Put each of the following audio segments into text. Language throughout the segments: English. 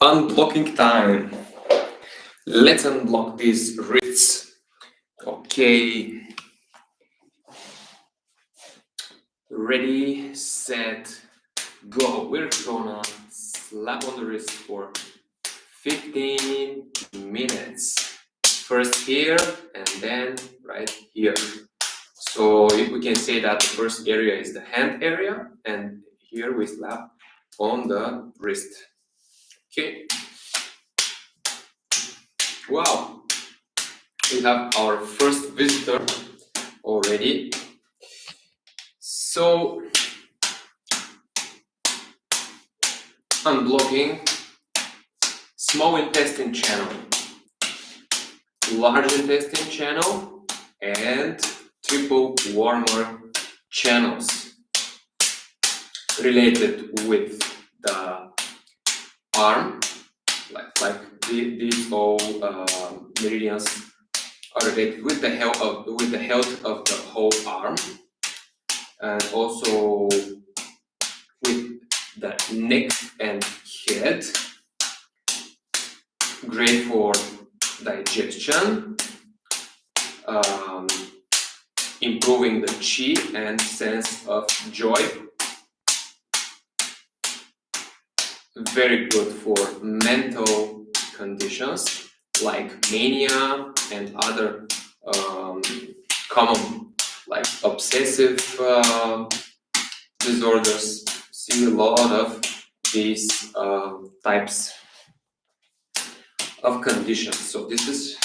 Unblocking time. Let's unblock these wrists. Okay. Ready, set, go. We're gonna slap on the wrist for 15 minutes. First here and then right here. So we can say that the first area is the hand area, and here we slap on the wrist. Okay. Wow. We have our first visitor already. So, unblocking small intestine channel, large intestine channel, and triple warmer channels related with the arm, like these all meridians are related with the health of the whole arm, and also with the neck and head. Great for digestion, improving the chi and sense of joy. Very good for mental conditions like mania and other common like obsessive disorders. See a lot of these types of conditions. So this is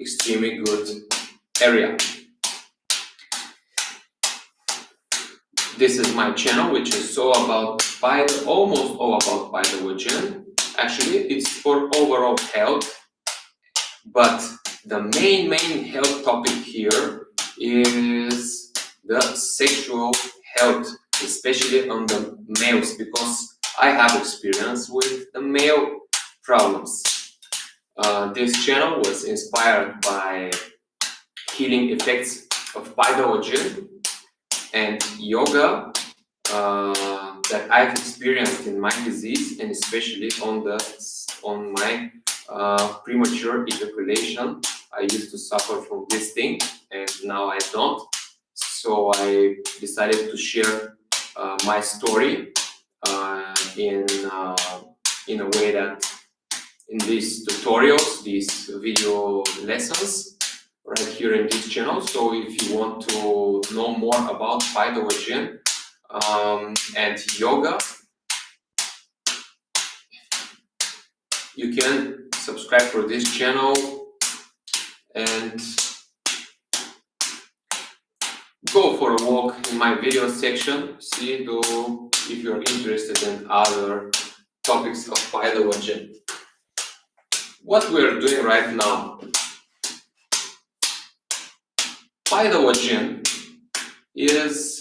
extremely good area. This is my channel, which is almost all about lajin. Actually, it's for overall health, but the main health topic here is the sexual health, especially on the males, because I have experience with the male problems. This channel was inspired by healing effects of lajin and yoga that I've experienced in my disease, and especially on my premature ejaculation. I used to suffer from this thing, and now I don't. So I decided to share my story in a way that in these tutorials, these video lessons, right here in this channel. So if you want to know more about lajin and yoga, you can subscribe for this channel and go for a walk in my video section. If you're interested in other topics of lajin. What we're doing right now, lajin is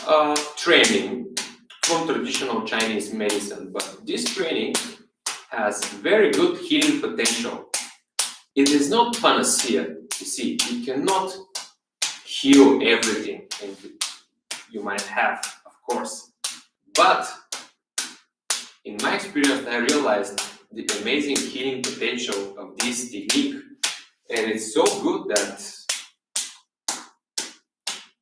a training from traditional Chinese medicine, but this training has very good healing potential. It is not panacea. You see, it cannot heal everything, and you might have, of course. But in my experience, I realized the amazing healing potential of this technique, and it's so good that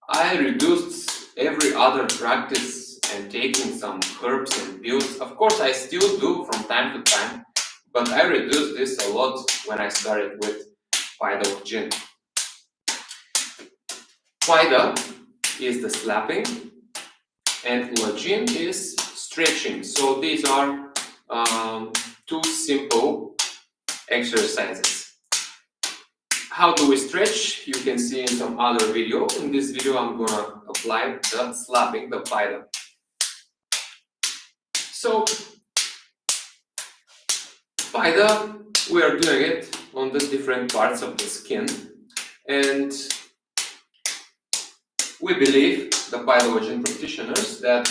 I reduced every other practice and taking some herbs and pills. Of course, I still do from time to time, but I reduced this a lot when I started with lajin. Paida is the slapping, and lajin is stretching. So these are two simple exercises. How do we stretch? You can see in some other video. In this video, I'm gonna apply the slapping, the paida. So, paida, we are doing it on the different parts of the skin, and we believe, the lajin practitioners, that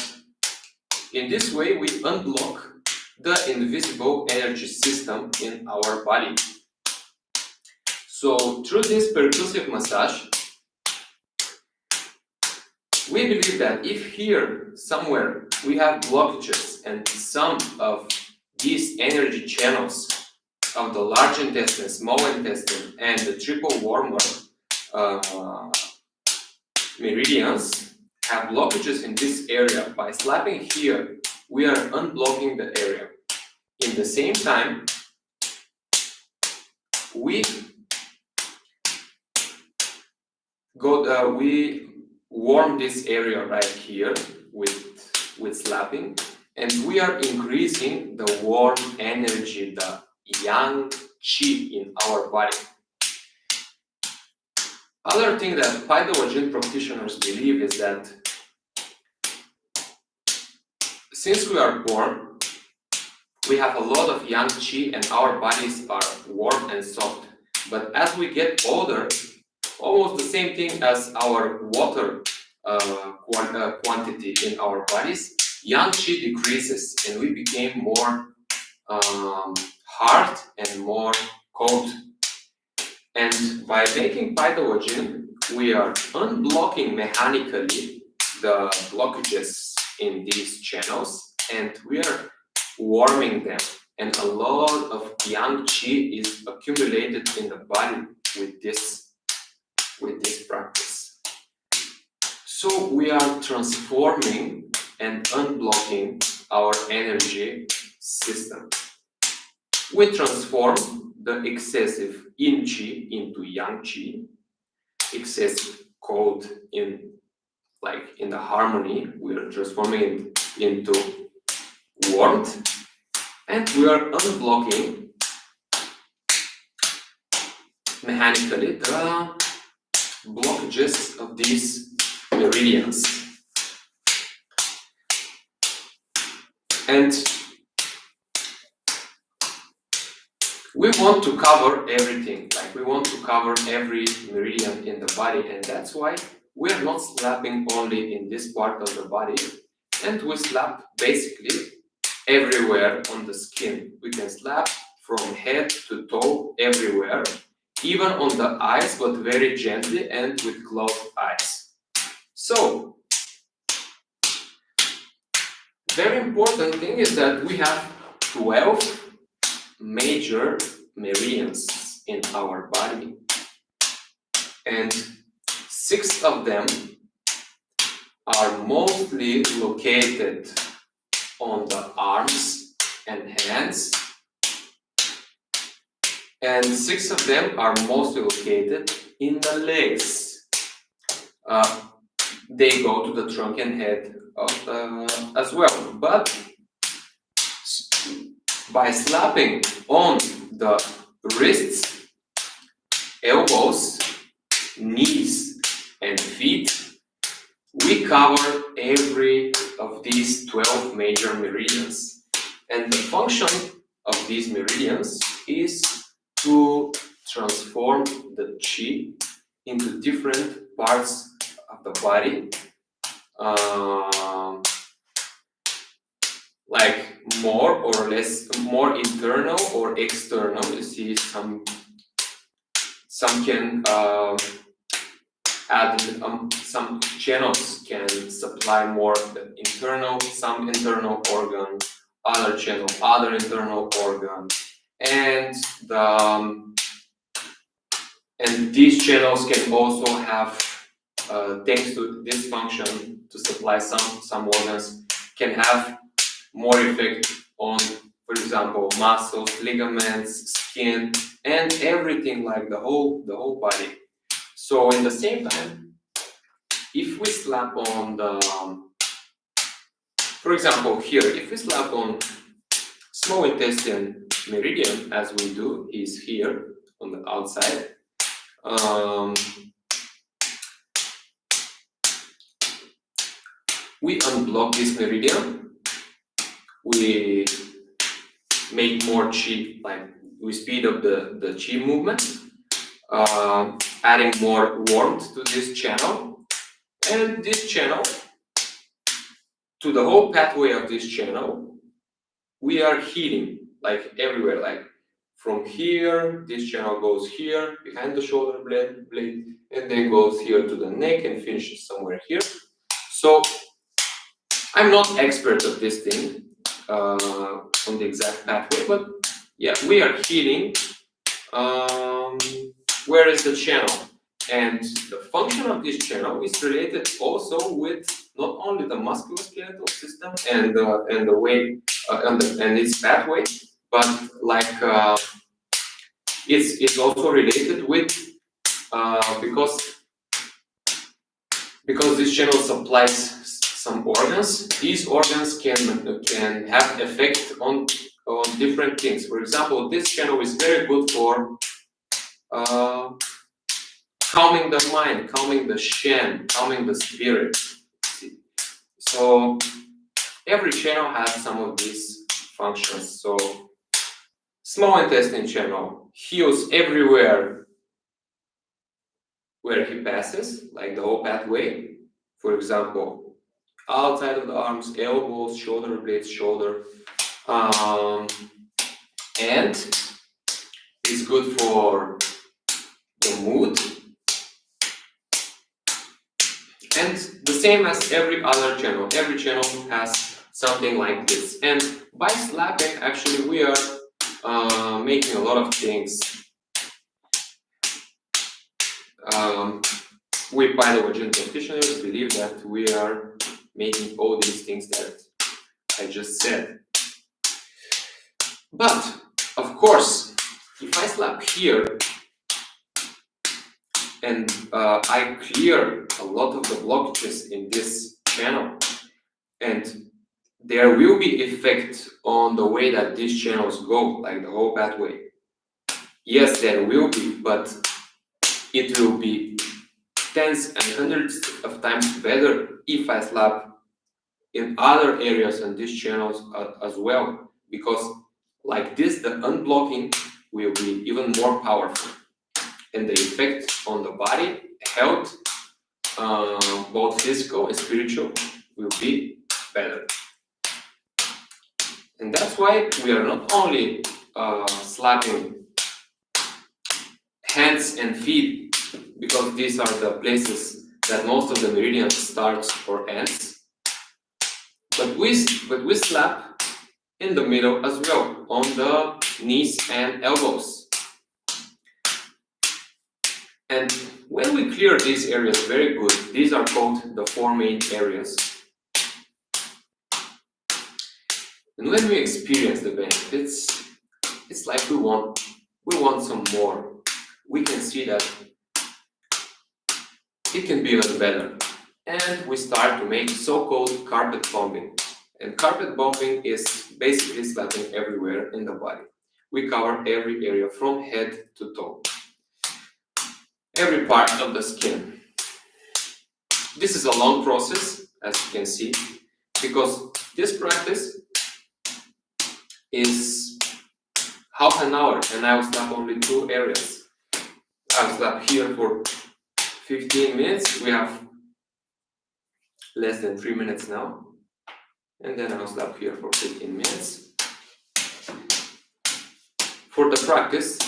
in this way we unblock the invisible energy system in our body. So through this percussive massage, we believe that if here somewhere we have blockages and some of these energy channels of the large intestine, small intestine, and the triple warmer meridians have blockages in this area, by slapping here, we are unblocking the area. In the same time, we warm this area right here with slapping, and we are increasing the warm energy, the yang qi in our body. Other thing that Pai De Jin practitioners believe is that since we are born, we have a lot of yang qi and our bodies are warm and soft. But as we get older, almost the same thing as our water quantity in our bodies, yang qi decreases and we became more hard and more cold. And by making Pai De Jin, we are unblocking mechanically the blockages in these channels, and we are warming them. And a lot of yang qi is accumulated in the body with this practice. So we are transforming and unblocking our energy system. We transform the excessive yin qi into yang qi, excessive cold in the harmony. We are transforming it into warmth, and we are unblocking mechanically the blockages of these meridians. And we want to cover everything, we want to cover every meridian in the body, and that's why we are not slapping only in this part of the body, and we slap basically everywhere on the skin. We can slap from head to toe everywhere, even on the eyes, but very gently and with closed eyes. So, very important thing is that we have 12 major meridians in our body, and 6 of them are mostly located on the arms and hands, and 6 of them are mostly located in the legs. They go to the trunk and head as well, but by slapping on the wrists, elbows, knees, and feet, we cover every of these 12 major meridians. And the function of these meridians is to transform the qi into different parts of the body, like more or less, more internal or external. You see, some can add some channels can supply more the internal, some internal organ, other channel, other internal organ, and these channels can also have, thanks to this function to supply some organs, can have more effect on, for example, muscles, ligaments, skin, and everything, like the whole body. So in the same time, if we slap on the, for example, here, if we slap on small intestine meridian, as we do, is here on the outside. We unblock this meridian. We make more qi, we speed up the qi movement, adding more warmth to this channel, and this channel, to the whole pathway of this channel, we are heating, everywhere, from here, this channel goes here, behind the shoulder blade, and then goes here to the neck and finishes somewhere here. So, I'm not expert of this thing. on the exact pathway, but yeah, we are healing. Where is the channel? And the function of this channel is related also with not only the musculoskeletal system and the way and its pathway, but like it's also related with because this channel supplies some organs. These organs can have effect on different things. For example, this channel is very good for calming the mind, calming the shen, calming the spirit. So every channel has some of these functions. So small intestine channel heals everywhere where he passes, like the whole pathway. For example, outside of the arms, elbows, shoulder blades, shoulder. And it's good for the mood. And the same as every other channel. Every channel has something like this. And by slapping, actually, we are making a lot of things. We, by the way, practitioners believe that we are making all these things that I just said. But, of course, if I slap here and I clear a lot of the blockages in this channel, and there will be effect on the way that these channels go, like the whole pathway. Yes, there will be, but it will be tens and hundreds of times better if I slap in other areas on these channels as well, because like this, the unblocking will be even more powerful, and the effect on the body, health, both physical and spiritual, will be better. And that's why we are not only slapping hands and feet, because these are the places that most of the meridians starts or ends, but we slap in the middle as well, on the knees and elbows. And when we clear these areas very good, these are called the four main areas. And when we experience the benefits, it's like we want some more. We can see that it can be even better. And we start to make so-called carpet bombing. And carpet bombing is basically slapping everywhere in the body. We cover every area from head to toe. Every part of the skin. This is a long process, as you can see, because this practice is half an hour, and I will slap only 2 areas. I'll slap here for 15 minutes. We have less than 3 minutes now. And then I'll slap here for 15 minutes. For the practice,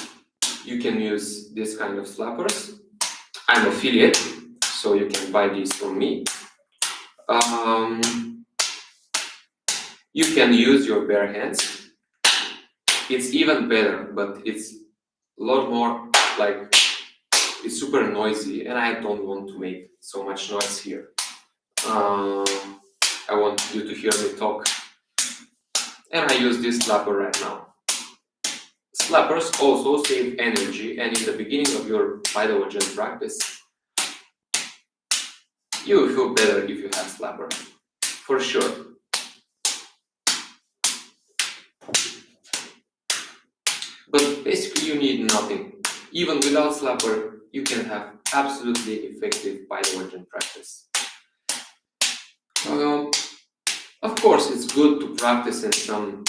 you can use this kind of slappers. I'm affiliate, so you can buy these from me. You can use your bare hands. It's even better, but it's a lot more like, it's super noisy, and I don't want to make so much noise here. I want you to hear me talk. And I use this slapper right now. Slappers also save energy, and in the beginning of your Vajrayana practice, you will feel better if you have slapper, for sure. But basically, you need nothing. Even without slapper, you can have absolutely effective Vajrayana practice. Of course, it's good to practice in some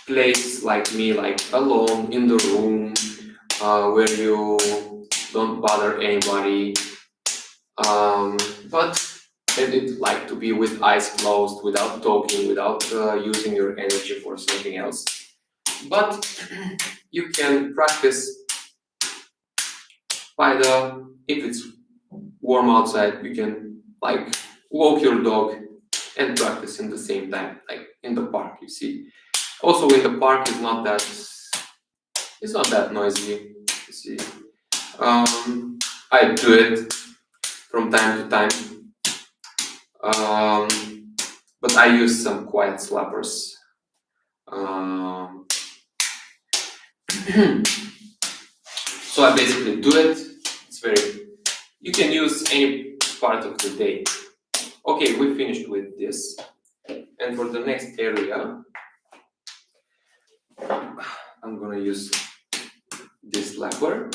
place like me, like alone in the room, where you don't bother anybody. But it like to be with eyes closed, without talking, without using your energy for something else. But you can practice if it's warm outside, you can like walk your dog and practice in the same time, like in the park, you see. Also in the park it's not that noisy, you see. I do it from time to time, but I use some quiet slappers. So I basically do it. It's you can use any part of the day. Okay, we finished with this. And for the next area, I'm gonna use this slapper.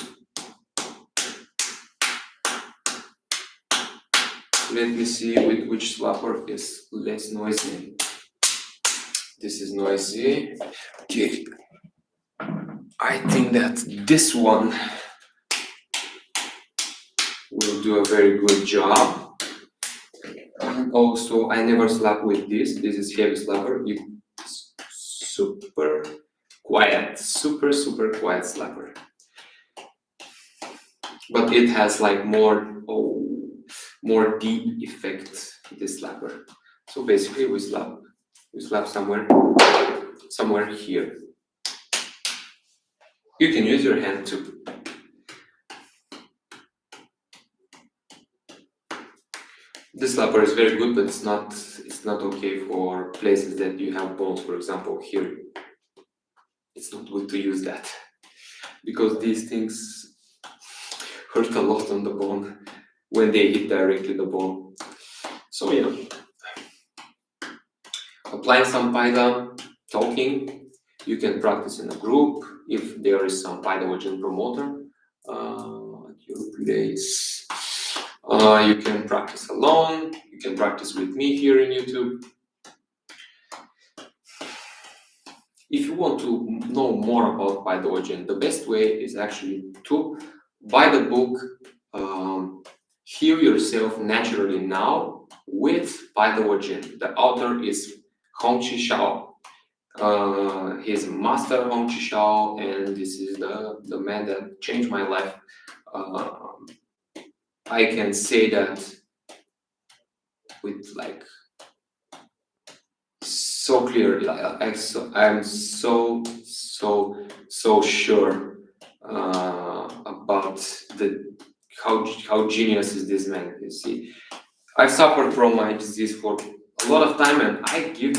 Let me see with which slapper is less noisy. This is noisy. Okay. I think that this one will do a very good job. And also, I never slap with this. This is heavy slapper. It's super quiet, super quiet slapper. But it has like more deep effect, this slapper. So basically, we slap somewhere here. You can use your hand too. This slapper is very good, but it's not okay for places that you have bones. For example, here, it's not good to use that because these things hurt a lot on the bone when they hit directly the bone. So yeah, applying some paida, talking. You can practice in a group if there is some paida vaginal promoter at your place. You can practice alone. You can practice with me here in YouTube. If you want to know more about paida vagin, the best way is actually to buy the book Heal Yourself Naturally Now with paida vagin. The author is Hongqi Shao. He's a master Hongqi Shao, and this is the man that changed my life. I can say that with like so clearly. I'm so sure about how genius is this man. You see, I've suffered from my disease for a lot of time, and I gave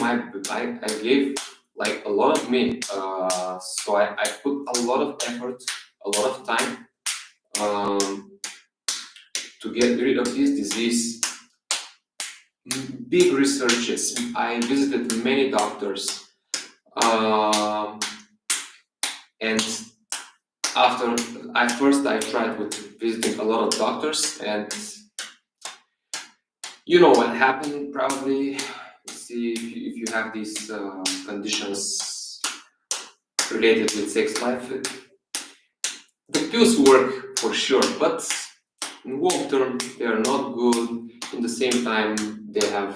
like a lot of me. So I put a lot of effort, a lot of time to get rid of this disease. Big researches. I visited many doctors, and first I tried with visiting a lot of doctors, and you know what happened probably. See, if you have these conditions related with sex life, the pills work for sure, but in long term they are not good. In the same time, they have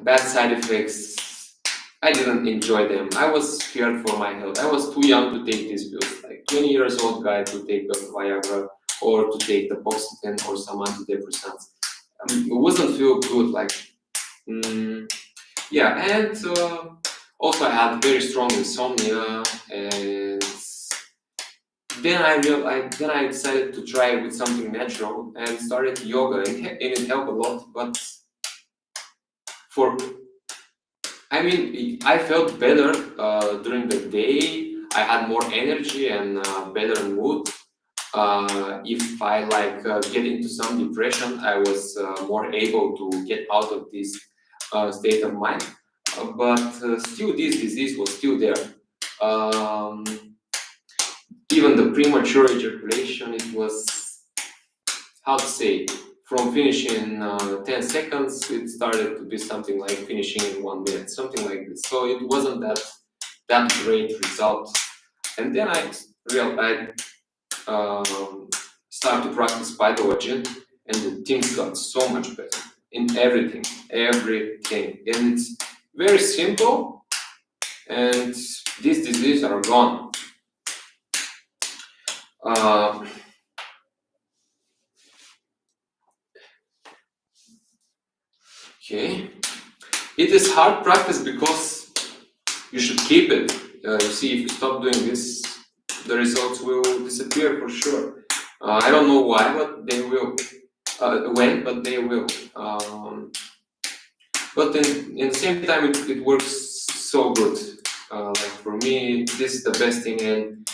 bad side effects. I didn't enjoy them. I was scared for my health. I was too young to take these pills, like 20 years old guy to take a Viagra or to take the Boxetan or some antidepressants. It wasn't feel good, like yeah. And also I had very strong insomnia, and then I decided to try it with something natural and started yoga, and it helped a lot. But I felt better during the day. I had more energy and better mood. If I get into some depression, I was more able to get out of this state of mind. But still, this disease was still there. Even the premature ejaculation, it was, how to say, from finishing 10 seconds, it started to be something like finishing in 1 minute, something like this. So it wasn't that great result. And then I started to practice paida vagin, and the things got so much better in everything. And it's very simple, and these diseases are gone. Okay. It is hard practice because you should keep it. You see, if you stop doing this, the results will disappear for sure. I don't know why, but they will. When, but they will. But in the same time, it works so good. Like for me, this is the best thing. And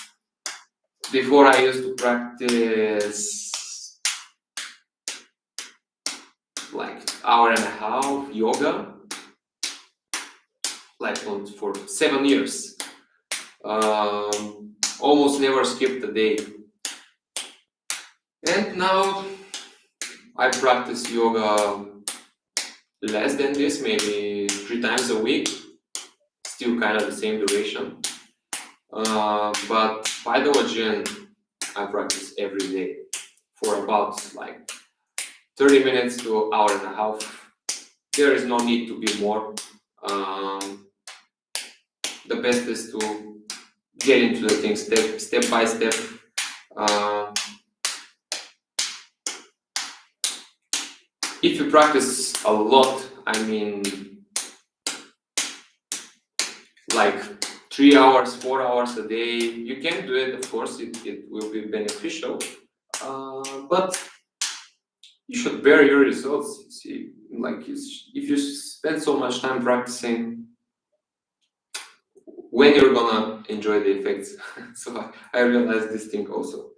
before I used to practice like hour and a half yoga, like for 7 years. Almost never skipped a day. And now I practice yoga less than this, maybe 3 times a week. Still kind of the same duration. But by the lajin, I practice every day for about like 30 minutes to hour and a half. There is no need to be more. The best is to get into the thing step by step. If you practice a lot, I mean, like 3 hours, 4 hours a day, you can do it. Of course, it will be beneficial, but you should bear your results. See, like if you spend so much time practicing, when you're gonna enjoy the effects? So I realized this thing also.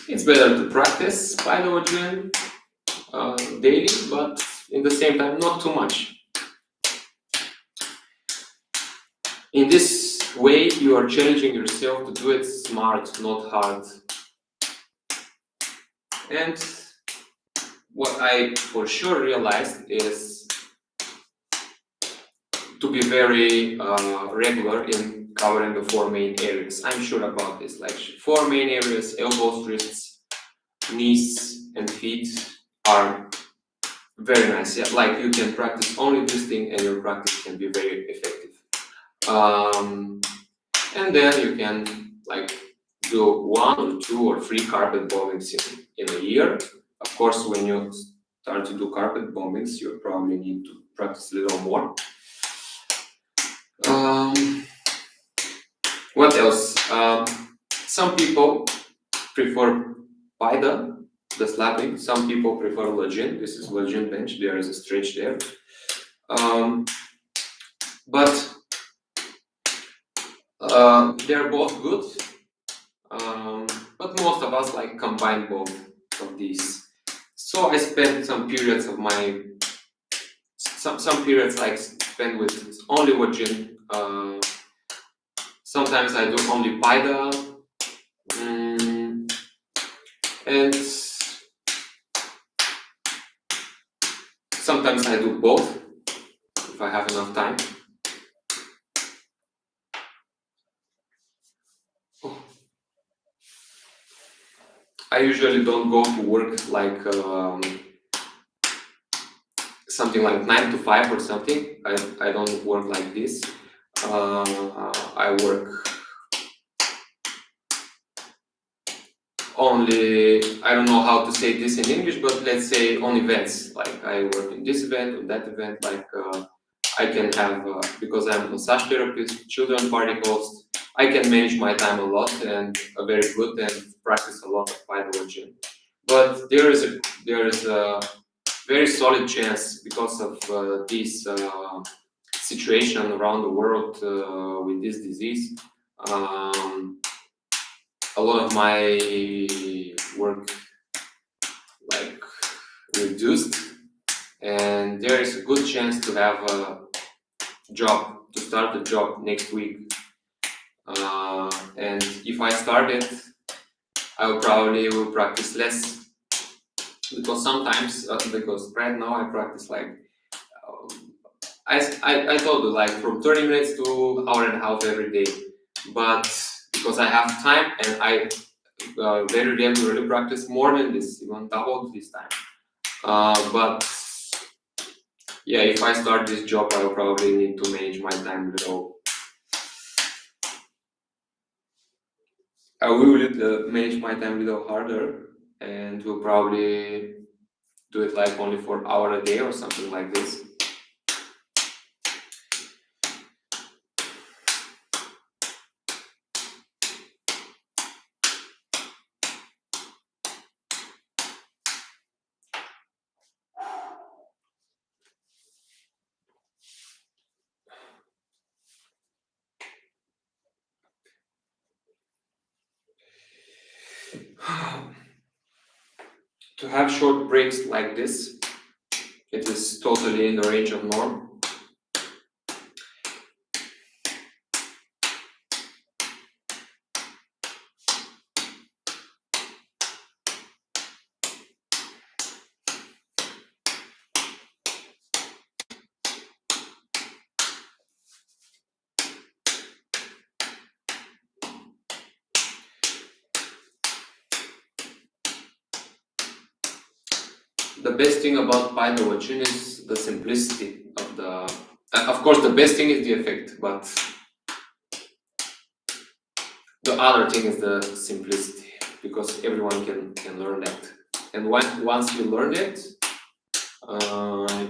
It's better to practice by the lajin daily, but in the same time, not too much. In this way, you are challenging yourself to do it smart, not hard. And what I for sure realized is to be very regular in covering the 4 main areas. I'm sure about this, like 4 main areas: elbows, wrists, knees, and feet are very nice. Yeah, like you can practice only this thing and your practice can be very effective. And then you can like do 1 or 2 or 3 carpet bombings in a year. Of course, when you start to do carpet bombings, you probably need to practice a little more. What else? Some people prefer paida, the slapping. Some people prefer lajin. This is lajin bench. There is a stretch there. But they're both good. But most of us like combine both of these. So I spent some periods of my some periods like spend with only lajin. Sometimes I do only paida, and sometimes I do both if I have enough time. I usually don't go to work like something like 9 to 5 or something. I don't work like this. I work only, I don't know how to say this in English, but let's say on events. Like I work in this event, on that event. Like I can have, because I'm a massage therapist, children party host, I can manage my time a lot and very good and practice a lot of lajin. But there is a very solid chance because of this situation around the world with this disease. A lot of my work like reduced, and there is a good chance to have a job, to start a job next week. And if I start it, I will probably will practice less, because sometimes because right now I practice like I told you, like from 30 minutes to hour and a half every day. But because I have time and I very regularly practice more than this, even double this time. But yeah, if I start this job, I will probably need to manage my time a little. I will manage my time a little harder, and will probably do it like only for an hour a day or something like this. To have short breaks like this, it is totally in the range of norm. The best thing about Pai the lajin is the simplicity of the. Of course, the best thing is the effect, but the other thing is the simplicity, because everyone can learn that. And once you learn it,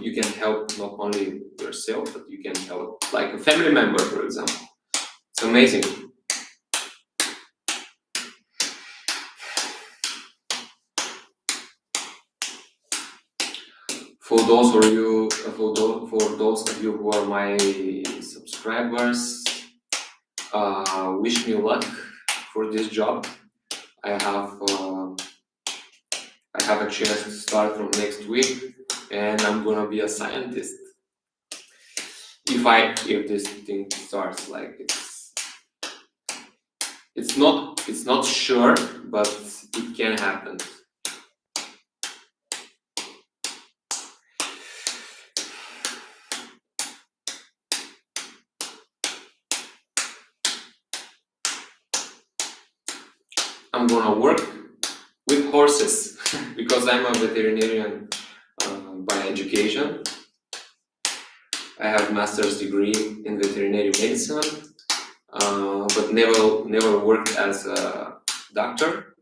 you can help not only yourself, but you can help like a family member, for example. It's amazing. For those of you who are my subscribers, wish me luck for this job. I have a chance to start from next week, and I'm gonna be a scientist. If this thing starts, like it's not sure, but it can happen. I'm gonna work with horses because I'm a veterinarian by education. I have a master's degree in veterinary medicine, but never worked as a doctor.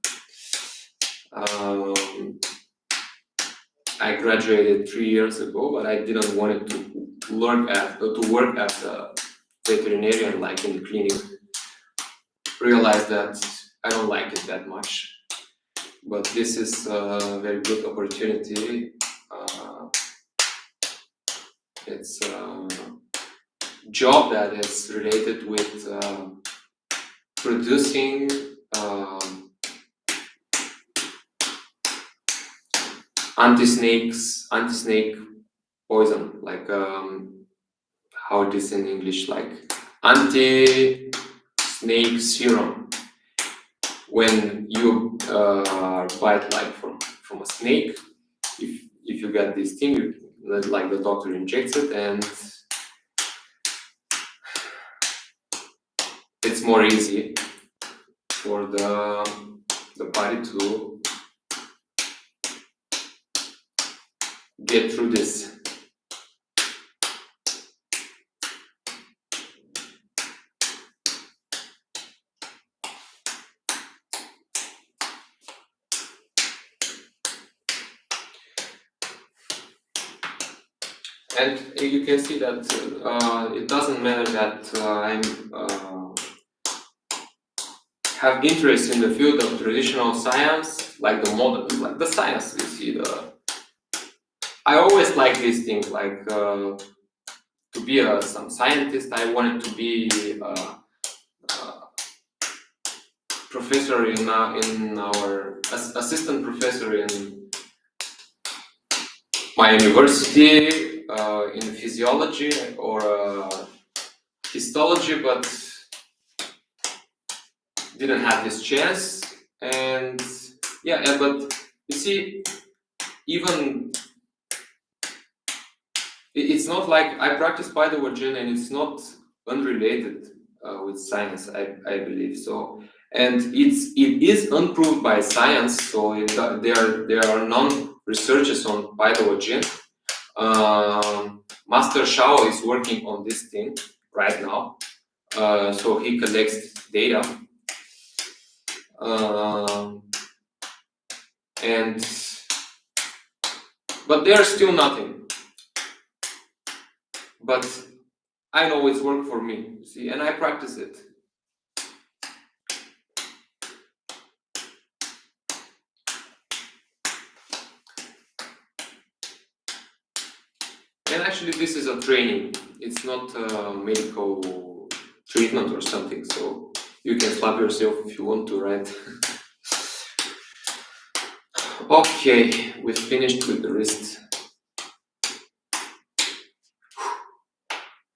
I graduated 3 years ago, but I didn't want to work as a veterinarian, like in the clinic. Realized that I don't like it that much, but this is a very good opportunity. It's a job that is related with producing anti-snake poison, like how it is in English, like anti-snake serum. When you bite like from a snake, if you get this thing, like the doctor injects it, and it's more easy for the body to get through this. And you can see that it doesn't matter that I'm have interest in the field of traditional science, like the modern, like the science. You see, I always like these things, like to be some scientist. I wanted to be a professor in our assistant professor in my university in physiology or histology, but didn't have this chance. And yeah, but you see, even it's not like I practice Pai the lajin, and it's not unrelated with science. I believe so, and it is unproved by science. So there are none researches on Pai the lajin. Master Shao is working on this thing right now, so he collects data, and but they are still nothing. But I know it's worked for me, see, and I practice it. And actually, this is a training. It's not a medical treatment or something. So you can slap yourself if you want to, right? Okay, we finished with the wrist.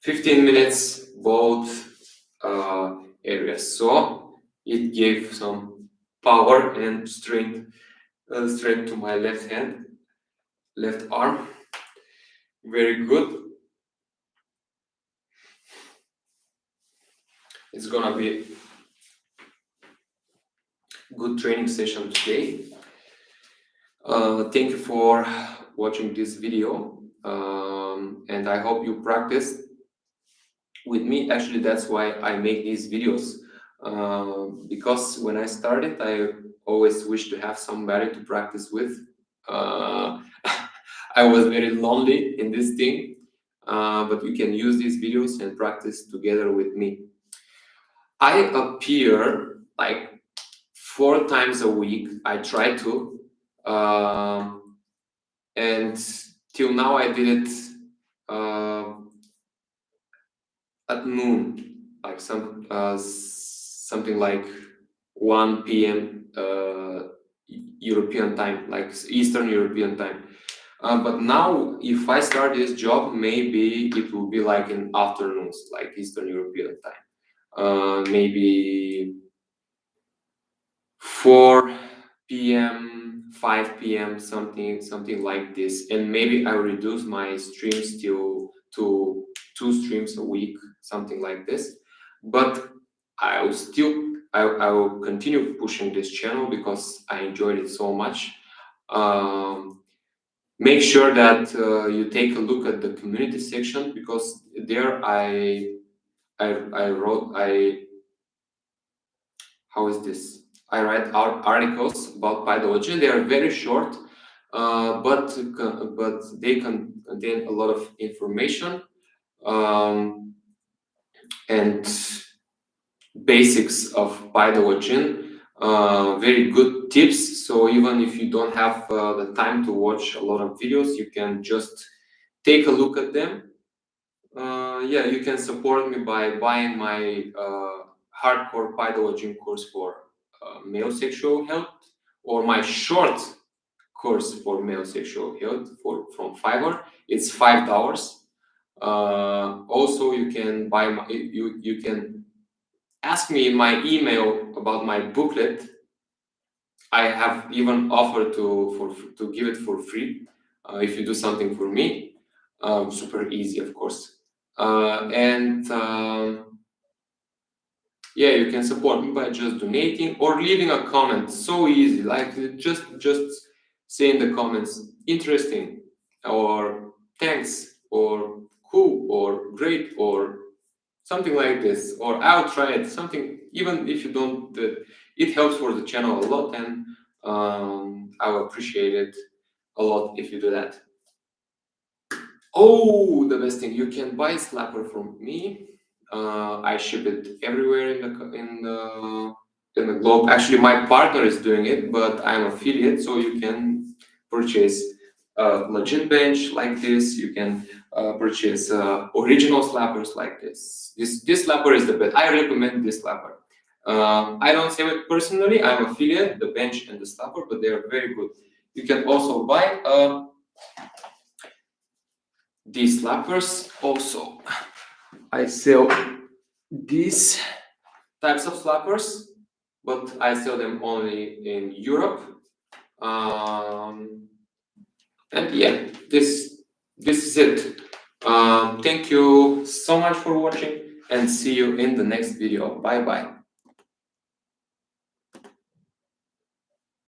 15 minutes, both areas. So it gave some power and strength to my left hand, left arm. Very good. It's gonna be a good training session today. Thank you for watching this video, and I hope you practice with me. Actually, that's why I make these videos, because when I started, I always wished to have somebody to practice with. I was very lonely in this thing, but you can use these videos and practice together with me. I appear like 4 times a week. I try to, and till now I did it at noon, like something like 1 p.m. European time, like Eastern European time. But now, if I start this job, maybe it will be like in afternoons, like Eastern European time. Maybe 4 p.m., 5 p.m., something like this. And maybe I will reduce my streams to 2 streams a week, something like this. But I will continue pushing this channel because I enjoyed it so much. Make sure that you take a look at the community section, because there I wrote I write articles about pathology. They are very short, but they contain a lot of information, and basics of pathology. Very good tips. So even if you don't have the time to watch a lot of videos, you can just take a look at them. Yeah, you can support me by buying my hardcore pathology course for male sexual health, or my short course for male sexual health from Fiverr. It's $5. Also, you can buy you can ask me in my email about my booklet. I have even offered to give it for free if you do something for me. Super easy, of course. Yeah, you can support me by just donating or leaving a comment. So easy, like just say in the comments interesting, or thanks, or cool, or great, or something like this, or I'll try it. Something, even if you don't, it helps for the channel a lot, and I'll appreciate it a lot if you do that. Oh, the best thing, you can buy slapper from me. I ship it everywhere in the globe. Actually, my partner is doing it, but I'm affiliate, so you can purchase lajin bench like this. You can purchase original slappers like this. This slapper is the best. I recommend this slapper. I don't sell it personally. I'm affiliate, the bench and the slapper, but they are very good. You can also buy these slappers. Also, I sell these types of slappers, but I sell them only in Europe. And yeah, this is it. Thank you so much for watching, and see you in the next video. Bye bye.